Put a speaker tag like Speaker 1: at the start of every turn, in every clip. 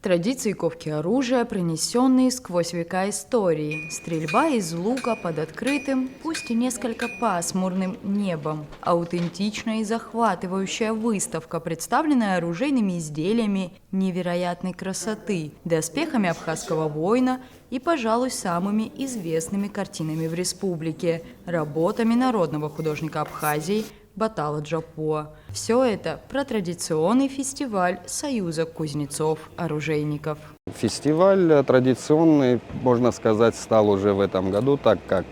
Speaker 1: Традиции ковки оружия, пронесенные сквозь века истории. Стрельба из лука под открытым, пусть и несколько пасмурным небом. Аутентичная и захватывающая выставка, представленная оружейными изделиями невероятной красоты, доспехами абхазского воина и, пожалуй, самыми известными картинами в республике – работами народного художника Абхазии Батала Джапуа. Все это про традиционный фестиваль Союза кузнецов-оружейников.
Speaker 2: Фестиваль традиционный, можно сказать, стал уже в этом году, так как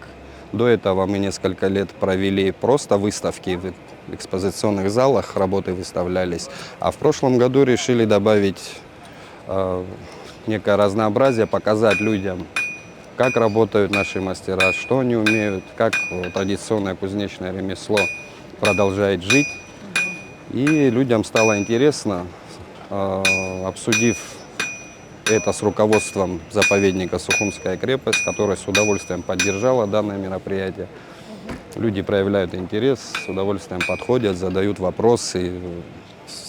Speaker 2: до этого мы несколько лет провели просто выставки в экспозиционных залах, работы выставлялись. А в прошлом году решили добавить некое разнообразие, показать людям, как работают наши мастера, что они умеют, как традиционное кузнечное ремесло продолжает жить. И людям стало интересно, обсудив это с руководством заповедника Сухумская крепость, которая с удовольствием поддержала данное мероприятие. Люди проявляют интерес, с удовольствием подходят, задают вопросы,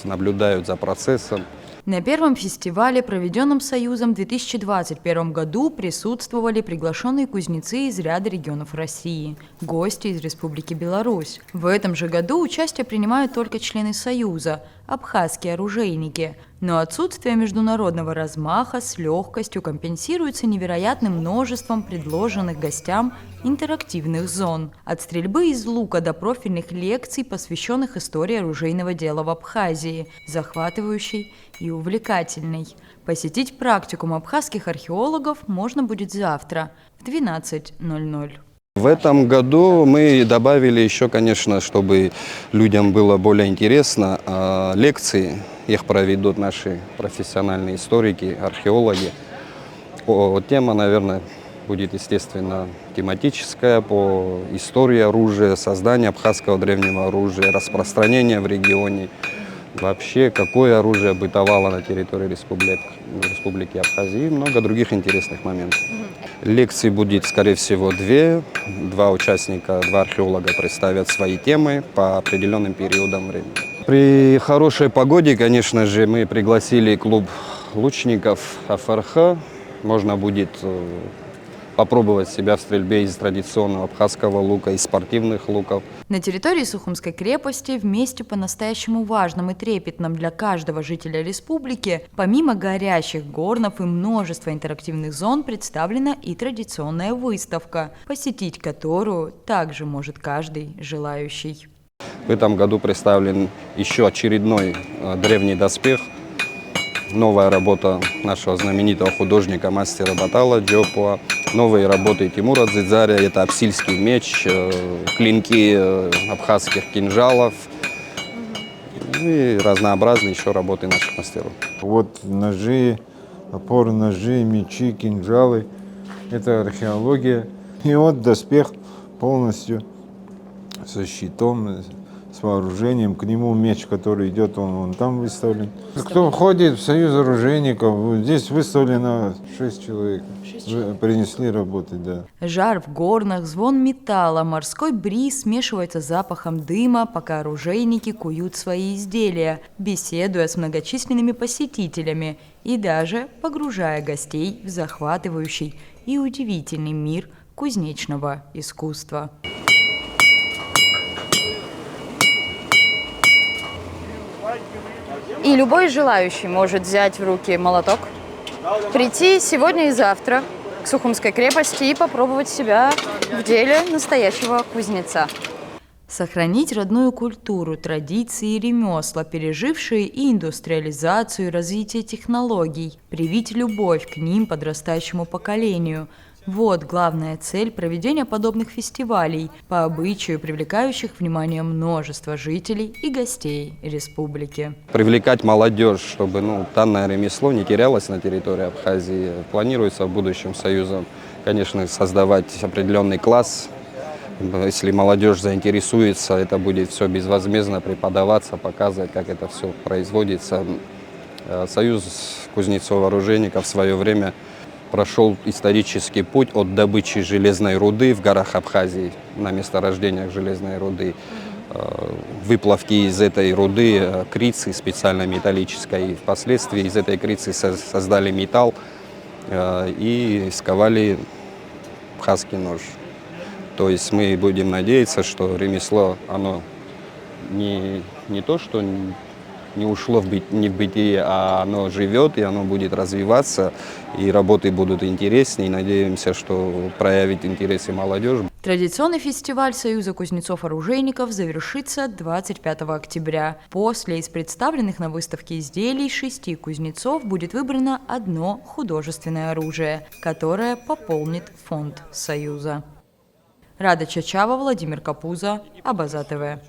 Speaker 2: наблюдают за процессом.
Speaker 1: На первом фестивале, проведенном Союзом в 2021 году, присутствовали приглашенные кузнецы из ряда регионов России, гости из Республики Беларусь. В этом же году участие принимают только члены Союза – абхазские оружейники. Но отсутствие международного размаха с легкостью компенсируется невероятным множеством предложенных гостям интерактивных зон. От стрельбы из лука до профильных лекций, посвященных истории оружейного дела в Абхазии, захватывающей и увлекательной. Посетить практикум абхазских археологов можно будет завтра в 12:00.
Speaker 2: В этом году мы добавили еще, конечно, чтобы людям было более интересно, лекции. Их проведут наши профессиональные историки, археологи. Тема, наверное, будет, естественно, тематическая по истории оружия, созданию абхазского древнего оружия, распространения в регионе. Вообще, какое оружие бытовало на территории Республики Абхазия и много других интересных моментов. Лекций будет, скорее всего, два участника, два археолога представят свои темы по определенным периодам времени. При хорошей погоде, конечно же, мы пригласили клуб лучников АФРХ. Можно будет попробовать себя в стрельбе из традиционного абхазского лука, из спортивных луков.
Speaker 1: На территории Сухумской крепости, в месте по-настоящему важном и трепетном для каждого жителя республики, помимо горящих горнов и множества интерактивных зон, представлена и традиционная выставка, посетить которую также может каждый желающий.
Speaker 2: В этом году представлен еще очередной древний доспех. Новая работа нашего знаменитого художника, мастера Батала Джапуа. Новые работы Тимура Дзидзаря, это апсильский меч, клинки абхазских кинжалов и разнообразные еще работы наших мастеров.
Speaker 3: Вот ножи, опоры ножи, мечи, кинжалы, это археология. И вот доспех полностью со щитом, с вооружением, к нему меч, который идет, он там выставлен. Кто входит в Союз оружейников, здесь выставлено 6 человек. Принесли работать, да.
Speaker 1: Жар в горнах, звон металла, морской бриз смешивается с запахом дыма, пока оружейники куют свои изделия, беседуя с многочисленными посетителями и даже погружая гостей в захватывающий и удивительный мир кузнечного искусства. И любой желающий может взять в руки молоток, прийти сегодня и завтра к Сухумской крепости и попробовать себя в деле настоящего кузнеца. Сохранить родную культуру, традиции и ремесла, пережившие и индустриализацию, и развитие технологий, привить любовь к ним подрастающему поколению – вот главная цель проведения подобных фестивалей, по обычаю привлекающих внимание множества жителей и гостей республики.
Speaker 2: Привлекать молодежь, чтобы данное ремесло не терялось на территории Абхазии. Планируется в будущем Союзом, конечно, создавать определенный класс. Если молодежь заинтересуется, это будет все безвозмездно преподаваться, показывать, как это все производится. Союз кузнецов-оружейников в свое время прошел исторический путь от добычи железной руды в горах Абхазии, на месторождениях железной руды, выплавки из этой руды крицы специально металлической. И впоследствии из этой крицы создали металл и сковали хаски нож. То есть мы будем надеяться, что ремесло, оно не то, что не ушло в небытие, а оно живет, и оно будет развиваться, и работы будут интереснее. И надеемся, что проявит интерес и молодежь.
Speaker 1: Традиционный фестиваль Союза кузнецов-оружейников завершится 25 октября. После из представленных на выставке изделий 6 кузнецов будет выбрано одно художественное оружие, которое пополнит фонд Союза. Рада Чачава, Владимир Капуза, Абаза ТВ.